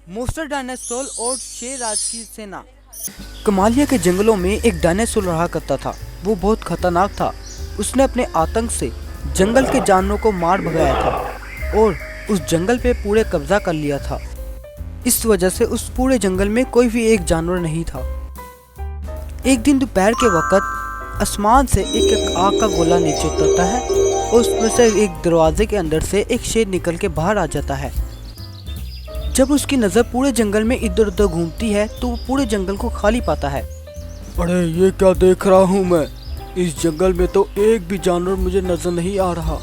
मोस्टर dinosaur और शेर राज की सेना। कमालिया के जंगलों में एक डायनासोर रहा करता था। वो बहुत खतरनाक था। उसने अपने आतंक से जंगल के जानवरों को मार भगाया था और उस जंगल पे पूरे कब्जा कर लिया था। इस वजह से उस पूरे जंगल में कोई भी एक जानवर नहीं था। एक दिन दोपहर के वक्त आसमान से एक आग का गोला नीचे उतरता है और उसमें से एक दरवाजे के अंदर से एक शेर निकल के बाहर आ जाता है। जब उसकी नज़र पूरे जंगल में इधर उधर घूमती है तो वो पूरे जंगल को खाली पाता है। अरे ये क्या देख रहा हूँ मैं? इस जंगल में तो एक भी जानवर मुझे नजर नहीं आ रहा।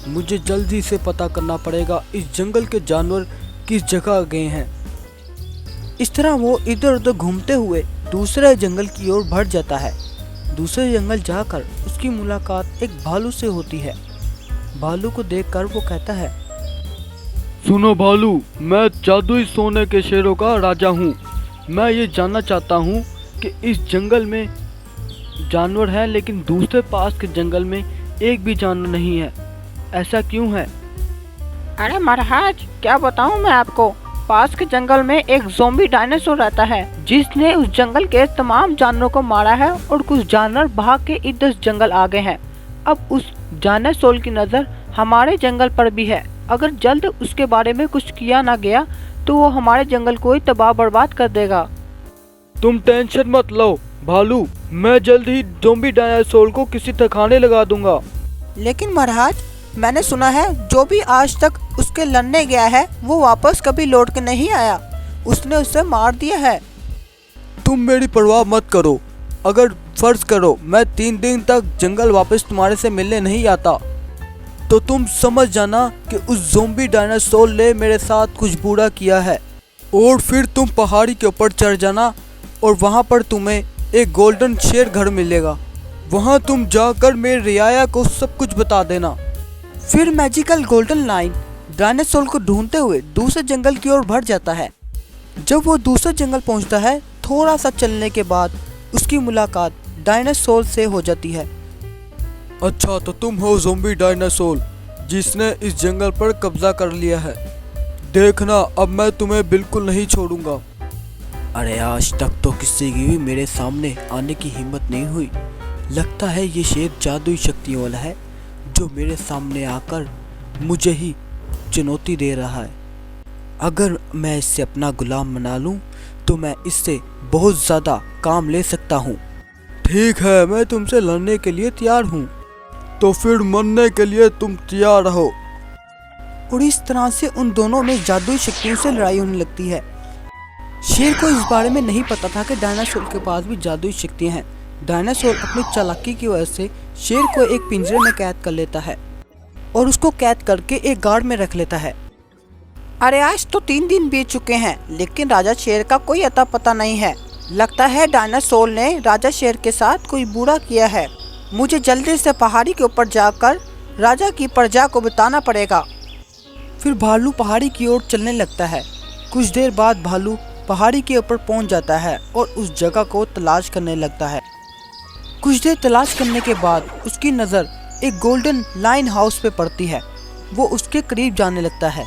मुझे जल्दी से पता करना पड़ेगा इस जंगल के जानवर किस जगह गए हैं। इस तरह वो इधर उधर घूमते हुए दूसरे जंगल की ओर बढ़ जाता है। दूसरे जंगल जाकर उसकी मुलाकात एक भालू से होती है। भालू को देखकर वो कहता है, सुनो भालू, मैं जादुई सोने के शेरों का राजा हूँ। मैं ये जानना चाहता हूँ कि इस जंगल में जानवर है लेकिन दूसरे पास के जंगल में एक भी जानवर नहीं है। ऐसा क्यों है? अरे महाराज, क्या बताऊं मैं आपको। पास के जंगल में एक ज़ॉम्बी डायनासोर रहता है जिसने उस जंगल के तमाम जानवरों को मारा है और कुछ जानवर भाग के इधर जंगल आ गए हैं। अब उस डायनासोर की नज़र हमारे जंगल पर भी है। अगर जल्द उसके बारे में कुछ किया ना गया तो वो हमारे जंगल को ही तबाह बर्बाद कर देगा। तुम टेंशन मत लो भालू, मैं जल्द ही ज़ॉम्बी डायनासोर को किसी ठिकाने लगा दूंगा। लेकिन महाराज, मैंने सुना है जो भी आज तक उसके लड़ने गया है वो वापस कभी लौट के नहीं आया। उसने उसे मार दिया है। तुम मेरी परवाह मत करो। अगर फर्ज करो मैं 3 दिन तक जंगल वापस तुम्हारे से मिलने नहीं आता तो तुम समझ जाना कि उस ज़ॉम्बी डायनासोर ने मेरे साथ कुछ बुरा किया है। और फिर तुम पहाड़ी के ऊपर चढ़ जाना और वहाँ पर तुम्हें एक गोल्डन शेर घर मिलेगा। वहाँ तुम जाकर मेरे रियाया को सब कुछ बता देना। फिर मैजिकल गोल्डन लाइन डायनासोर को ढूंढते हुए दूसरे जंगल की ओर बढ़ जाता है। जब वो दूसरे जंगल पहुँचता है, थोड़ा सा चलने के बाद उसकी मुलाकात डायनासोर से हो जाती है। अच्छा, तो तुम हो ज़ॉम्बी डायनासोर जिसने इस जंगल पर कब्जा कर लिया है। देखना, अब मैं तुम्हें बिल्कुल नहीं छोड़ूंगा। अरे आज तक तो किसी की भी मेरे सामने आने की हिम्मत नहीं हुई। लगता है ये शेर जादुई शक्तियों वाला है जो मेरे सामने आकर मुझे ही चुनौती दे रहा है। अगर मैं इससे अपना गुलाम बना लूं तो मैं इससे बहुत ज़्यादा काम ले सकता हूं। ठीक है, मैं तुमसे लड़ने के लिए तैयार हूं। तो फिर मरने के लिए तुम तैयार रहो। और इस तरह से उन दोनों में जादुई शक्तियों से लड़ाई होने लगती है। शेर को इस बारे में नहीं पता था कि डायनासोर के पास भी जादुई शक्तियां हैं। डायनासोर अपनी चालाकी की वजह से शेर को एक पिंजरे में कैद कर लेता है और उसको कैद करके एक गार्ड में रख लेता है। अरे आज तो 3 दिन बीत चुके हैं लेकिन राजा शेर का कोई अता पता नहीं है। लगता है डायनासोर ने राजा शेर के साथ कोई बुरा किया है। मुझे जल्दी से पहाड़ी के ऊपर जाकर राजा की प्रजा को बताना पड़ेगा। फिर भालू पहाड़ी की ओर चलने लगता है। कुछ देर बाद भालू पहाड़ी के ऊपर पहुंच जाता है और उस जगह को तलाश करने लगता है। कुछ देर तलाश करने के बाद उसकी नज़र एक गोल्डन लाइन हाउस पे पड़ती है। वो उसके करीब जाने लगता है।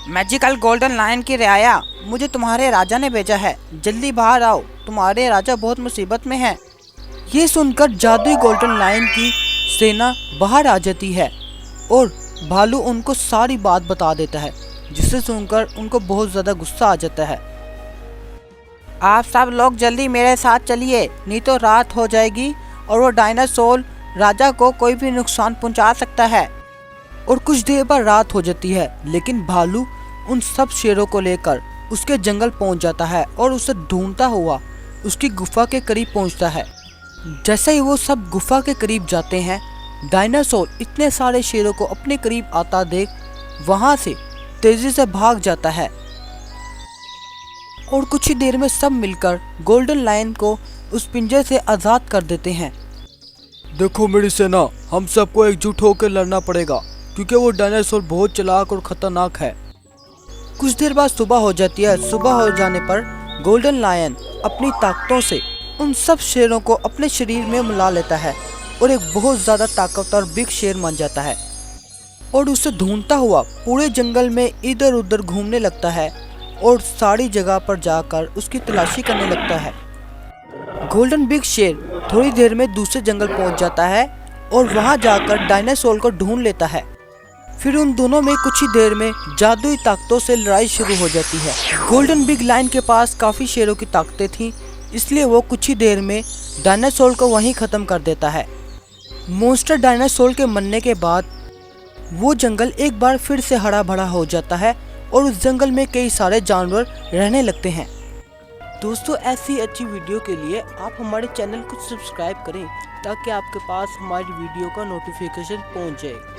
मैजिकल गोल्डन लाइन की रियाया, मुझे तुम्हारे राजा ने भेजा है। जल्दी बाहर आओ, तुम्हारे राजा बहुत मुसीबत में हैं। ये सुनकर जादुई गोल्डन लाइन की सेना बाहर आ जाती है और भालू उनको सारी बात बता देता है, जिसे सुनकर उनको बहुत ज़्यादा गुस्सा आ जाता है। आप सब लोग जल्दी मेरे साथ चलिए, नहीं तो रात हो जाएगी और वो डायनासोर राजा को कोई भी नुकसान पहुंचा सकता है। और कुछ देर बाद रात हो जाती है, लेकिन भालू उन सब शेरों को लेकर उसके जंगल पहुंच जाता है और उसे ढूंढता हुआ उसकी गुफा के करीब पहुंचता है। जैसे ही वो सब गुफा के करीब जाते हैं, डायनासोर इतने सारे शेरों को अपने करीब आता देख वहां से तेजी से भाग जाता है और कुछ ही देर में सब मिलकर गोल्डन लायन को उस पिंजरे से आज़ाद कर देते हैं। देखो मेरी सेना, हम सबको एकजुट होकर लड़ना पड़ेगा क्योंकि वो डायनासोर बहुत चालाक और खतरनाक है। कुछ देर बाद सुबह हो जाती है। सुबह हो जाने पर गोल्डन लायन अपनी ताकतों से उन सब शेरों को अपने शरीर में मिला लेता है और एक बहुत ज़्यादा ताकतवर बिग शेर बन जाता है और उसे ढूंढता हुआ पूरे जंगल में इधर उधर घूमने लगता है और सारी जगह पर जाकर उसकी तलाशी करने लगता है। गोल्डन बिग शेर थोड़ी देर में दूसरे जंगल पहुंच जाता है और वहां जाकर डायनासोर को ढूंढ लेता है। फिर उन दोनों में कुछ ही देर में जादुई ताकतों से लड़ाई शुरू हो जाती है। गोल्डन बिग लायन के पास काफी शेरों की ताकतें थीं, इसलिए वो कुछ ही देर में डायनासोर को वहीं खत्म कर देता है। मॉन्स्टर डायनासोर के मरने के बाद वो जंगल एक बार फिर से हरा भरा हो जाता है और उस जंगल में कई सारे जानवर रहने लगते हैं। दोस्तों, ऐसी अच्छी वीडियो के लिए आप हमारे चैनल को सब्सक्राइब करें ताकि आपके पास हमारी वीडियो का नोटिफिकेशन पहुंच जाए।